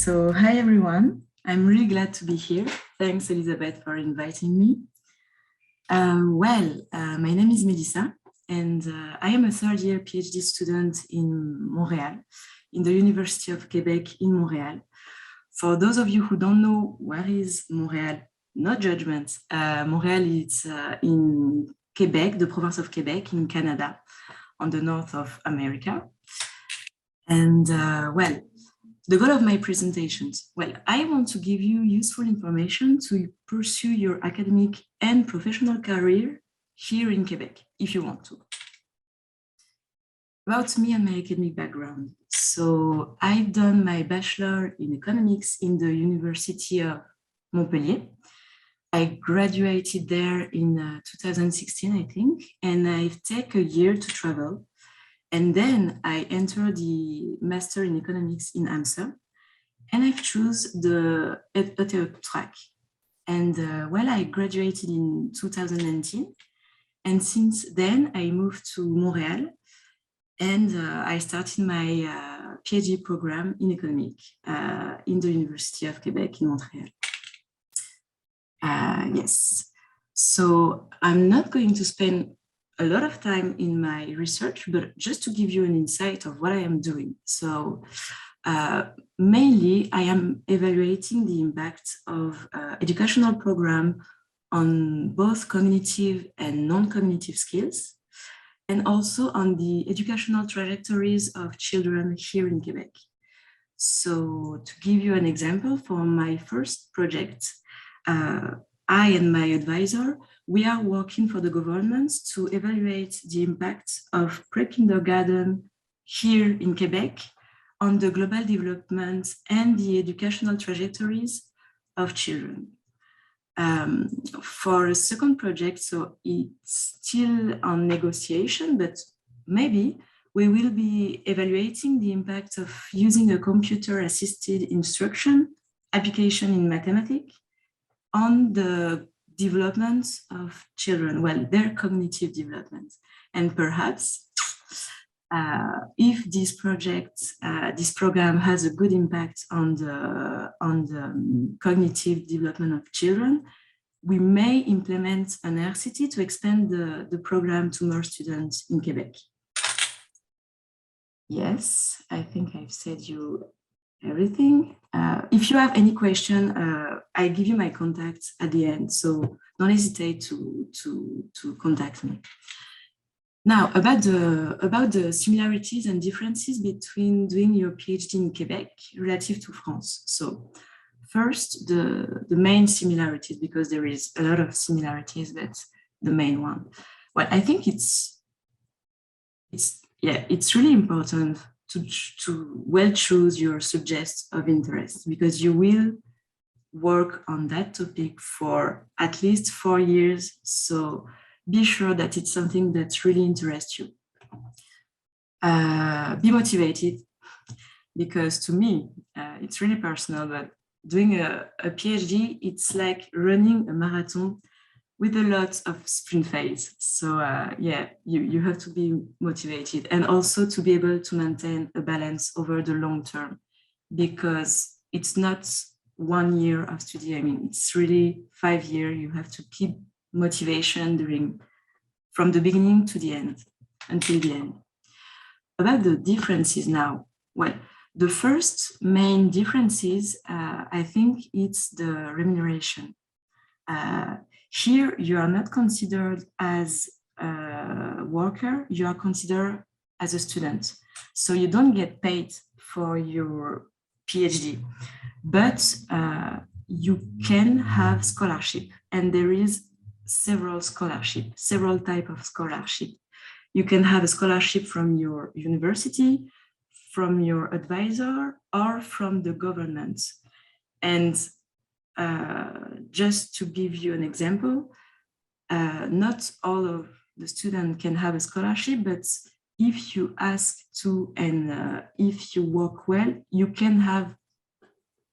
Hi everyone. I'm really glad to be here. Thanks, Elizabeth, for inviting me. My name is Mélissa, and I am a third-year PhD student in Montreal, in the University of Quebec in Montreal. For those of you who don't know where is Montreal, no judgment. Montreal is in Quebec, the province of Quebec in Canada, on the north of America. And the goal of my presentations, I want to give you useful information to pursue your academic and professional career here in Quebec, if you want to. About me and my academic background. So I've done my bachelor in economics in the University of Montpellier. I graduated there in 2016, I think, and I've taken a year to travel. And then I entered the Master in Economics in Amsterdam, and I've chosen the ETH track. And I graduated in 2019, and since then I moved to Montreal, and I started my PhD program in economics in the University of Quebec in Montreal. Yes, so I'm not going to spend a lot of time in my research, but just to give you an insight of what I am doing. So mainly I am evaluating the impact of educational program on both cognitive and non-cognitive skills, and also on the educational trajectories of children here in Quebec. So to give you an example, for my first project, I and my advisor, we are working for the government to evaluate the impact of pre-kindergarten here in Quebec on the global development and the educational trajectories of children. For a second project, so it's still on negotiation, but maybe we will be evaluating the impact of using a computer-assisted instruction application in mathematics on the development of children, their cognitive development. And perhaps if this program has a good impact on the cognitive development of children, we may implement an RCT to expand the program to more students in Quebec. Yes, I think I've said you everything. If you have any question, I give you my contacts at the end, so don't hesitate to contact me. Now, about the similarities and differences between doing your PhD in Quebec relative to France. So first, the main similarities, because there is a lot of similarities, but the main one. Well, I think it's really important to well choose your subjects of interest, because you will work on that topic for at least 4 years. So be sure that it's something that really interests you. Be motivated, because to me, it's really personal, but doing a PhD, it's like running a marathon with a lot of sprint phase. So you have to be motivated, and also to be able to maintain a balance over the long term, because it's not 1 year of study. I mean, it's really 5 years. You have to keep motivation from the beginning to the end, until the end. About the differences now, the first main differences, I think it's the remuneration. Here, you are not considered as a worker, you are considered as a student. So you don't get paid for your PhD, but you can have scholarship, and there is several types of scholarship. You can have a scholarship from your university, from your advisor, or from the government. And just to give you an example, not all of the students can have a scholarship, but if you ask to and if you work well, you can have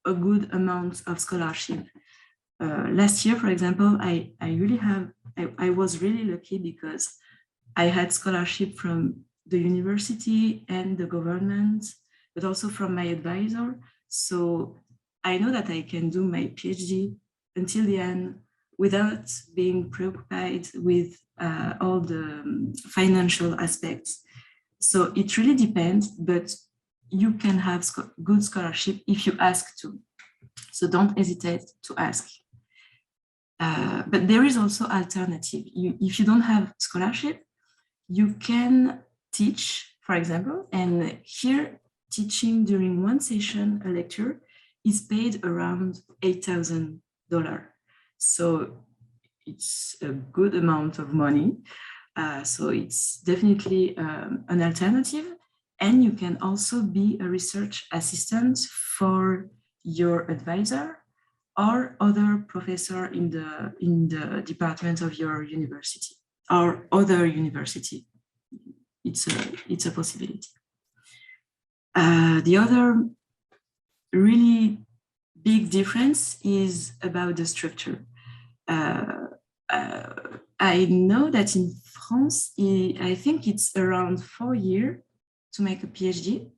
a good amount of scholarship. Last year, for example, I was really lucky because I had scholarship from the university and the government, but also from my advisor. So I know that I can do my PhD until the end without being preoccupied with all the financial aspects. So it really depends, but you can have good scholarship if you ask to. So don't hesitate to ask. But there is also alternative. If you don't have scholarship, you can teach, for example, and here teaching during one session, a lecture, is paid around $8,000. So it's a good amount of money. So it's definitely an alternative. And you can also be a research assistant for your advisor or other professor in the department of your university or other university. It's a possibility. The other really big difference is about the structure. I know that in France, I think it's around 4 years to make a PhD.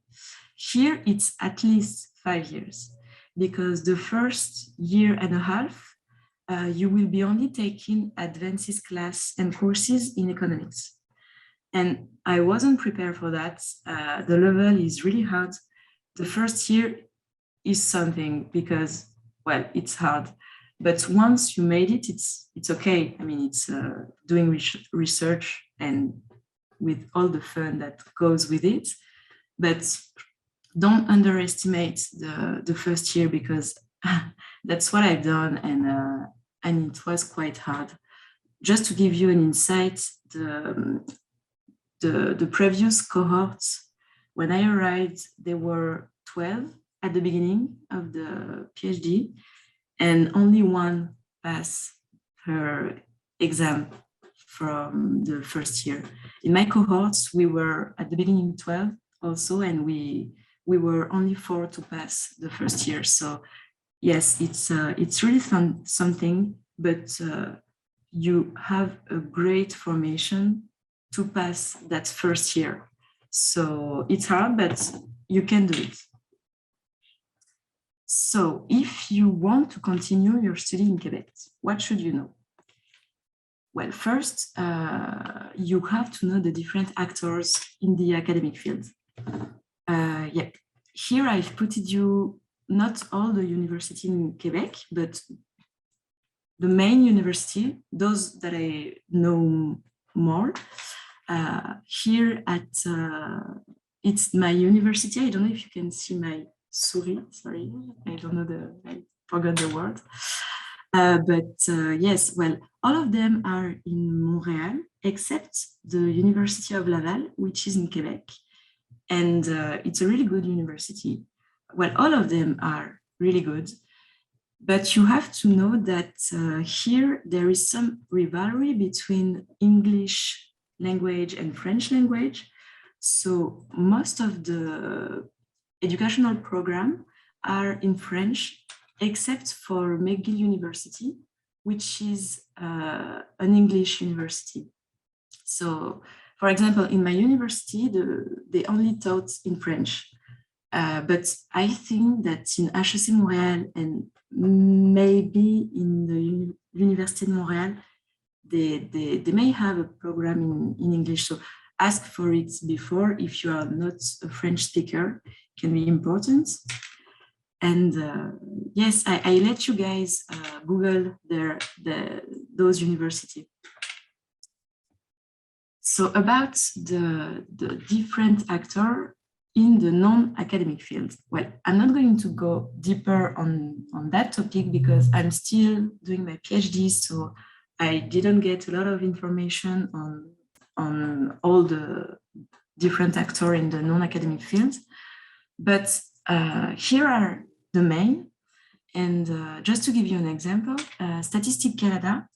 Here, it's at least 5 years, because the first year and a half, you will be only taking advanced class and courses in economics. And I wasn't prepared for that. The level is really hard. The first year is something because, well, it's hard. But once you made it, it's okay. I mean, it's doing research and with all the fun that goes with it. But don't underestimate the first year, because that's what I've done, and it was quite hard. Just to give you an insight, the previous cohorts, when I arrived, there were 12 at the beginning of the PhD, and only one passed her exam from the first year. In my cohorts, we were at the beginning 12 also, and we were only 4 to pass the first year. So yes, it's really fun, something, but you have a great formation to pass that first year. So it's hard, but you can do it. So if you want to continue your study in Quebec, what should you know? Well, first, you have to know the different actors in the academic field. Yeah, here I've put you not all the university in Quebec, but the main university, those that I know more. Here at, it's my university. I don't know if you can see my souris, sorry, I don't know I forgot the word. But yes, well, all of them are in Montreal, except the University of Laval, which is in Quebec. And it's a really good university. Well, all of them are really good. But you have to know that here there is some rivalry between English language and French language. So most of the educational programs are in French, except for McGill University, which is an English university. So, for example, in my university, they only taught in French. But I think that in HEC Montréal and maybe in the Université de Montréal, they may have a program in English. So ask for it before if you are not a French speaker. It can be important. And yes, I let you guys Google those universities. So about the different actors in the non-academic field. Well, I'm not going to go deeper on that topic because I'm still doing my PhD, so I didn't get a lot of information on all the different actors in the non-academic field. But here are the main. And just to give you an example, Statistics Canada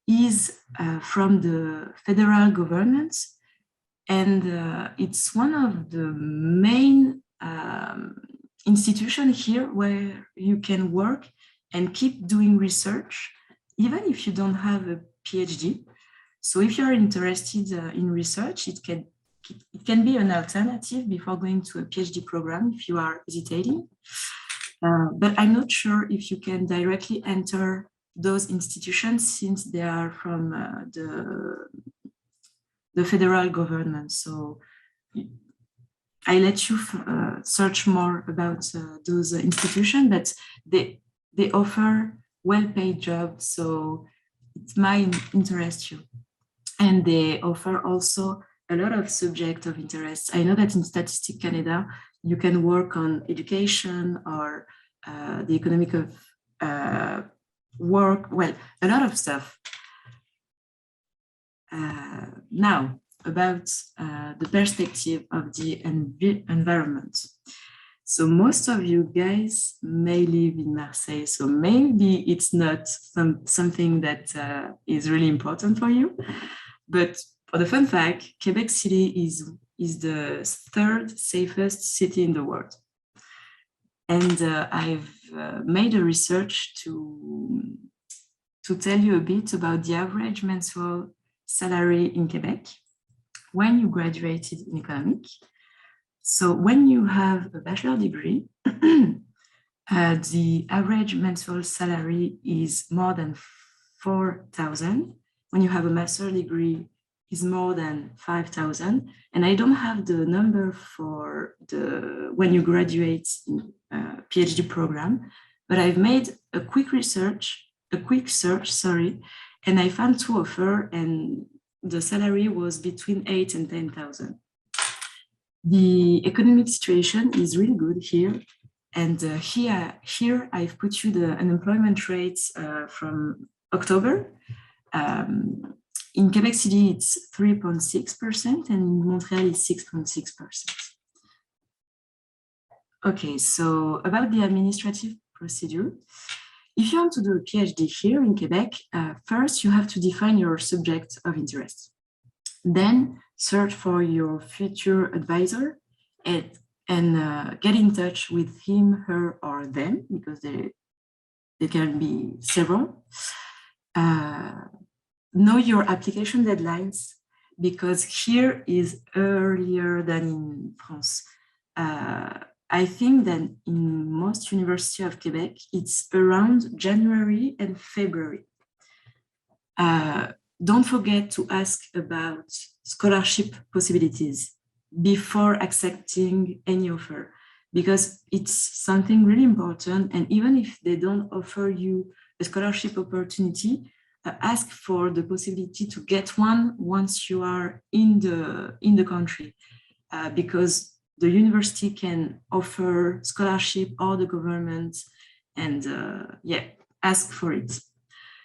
is from the federal government, and it's one of the main institutions here where you can work and keep doing research, even if you don't have a PhD. So if you're interested in research, it can be an alternative before going to a PhD program if you are hesitating. But I'm not sure if you can directly enter those institutions since they are from the federal government. So I let you search more about those institutions, but they offer well-paid jobs, so it might interest you. And they offer also a lot of subjects of interest. I know that in Statistics Canada, you can work on education or the economic of work, well, a lot of stuff. Now, about the perspective of the environment. So most of you guys may live in Marseille, so maybe it's not something that is really important for you. But for the fun fact, Quebec City is the third safest city in the world. And I've made a research to tell you a bit about the average mensual salary in Quebec when you graduated in economic. So when you have a bachelor degree, the average mensual salary is more than 4,000. When you have a master degree, is more than 5,000. And I don't have the number for when you graduate in a PhD program, but I've made a quick search, and I found two offers, and the salary was between 8 and 10,000. The economic situation is really good here. And here I've put you the unemployment rates from October. In Quebec City, it's 3.6%, and in Montreal, it's 6.6%. Okay, so about the administrative procedure. If you want to do a PhD here in Quebec, first you have to define your subject of interest. Then search for your future advisor and get in touch with him, her, or them, because there can be several. Know your application deadlines, because here is earlier than in France. I think that in most universities of Quebec, it's around January and February. Don't forget to ask about scholarship possibilities before accepting any offer, because it's something really important. And even if they don't offer you a scholarship opportunity, ask for the possibility to get one once you are in the country, because the university can offer scholarship or the government, and ask for it.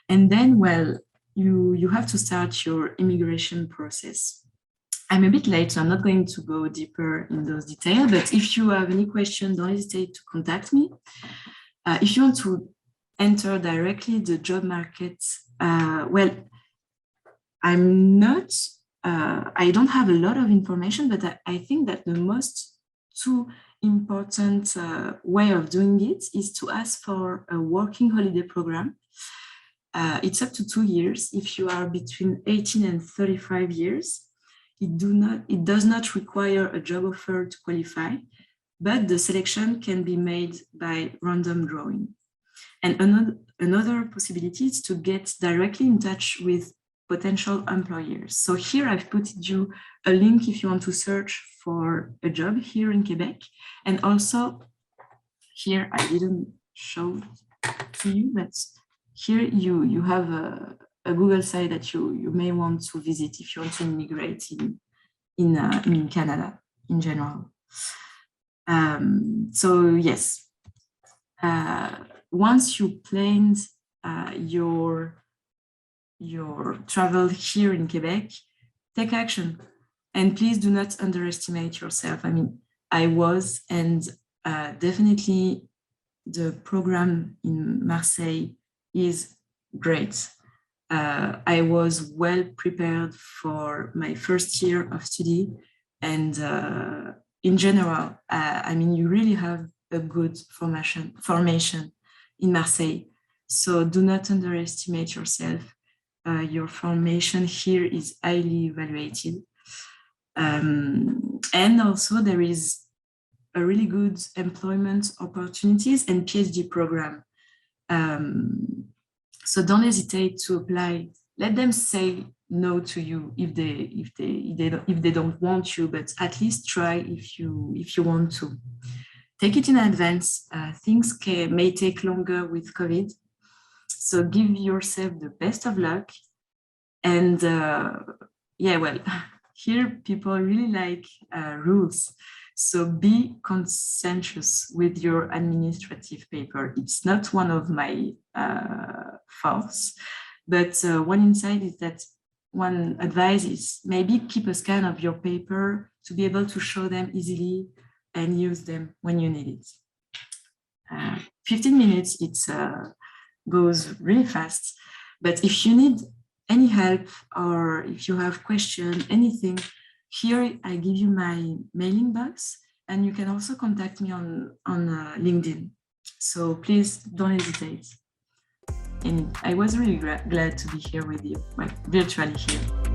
And then, well, you have to start your immigration process. I'm a bit late, so I'm not going to go deeper in those details, but if you have any questions, don't hesitate to contact me. If you want to enter directly the job market, well, I'm not, I don't have a lot of information, but I think that the most two important way of doing it is to ask for a working holiday program. It's up to 2 years. If you are between 18 and 35 years, it does not require a job offer to qualify, but the selection can be made by random drawing. And another possibility is to get directly in touch with potential employers. So here I've put you a link if you want to search for a job here in Quebec. And also here, I didn't show to you, but here you have a Google site that you may want to visit if you want to immigrate in Canada in general. So yes, once you planned your travel here in Quebec, take action, and please do not underestimate yourself. I mean, I was, and definitely the program in Marseille is great. I was well prepared for my first year of study, and in general, I mean, you really have a good formation in Marseille. So do not underestimate yourself. Your formation here is highly evaluated. And also there is a really good employment opportunities and PhD program. So don't hesitate to apply. Let them say no to you if they don't want you, but at least try if you want to. Take it in advance. Things may take longer with COVID, so give yourself the best of luck. And yeah, well, here people really like rules. So be conscientious with your administrative paper. It's not one of my faults, but one insight is that one advice is maybe keep a scan of your paper to be able to show them easily and use them when you need it. 15 minutes, it goes really fast. But if you need any help or if you have questions, anything, here I give you my mailing box, and you can also contact me on LinkedIn. So please don't hesitate. And I was really glad to be here with you, like virtually here.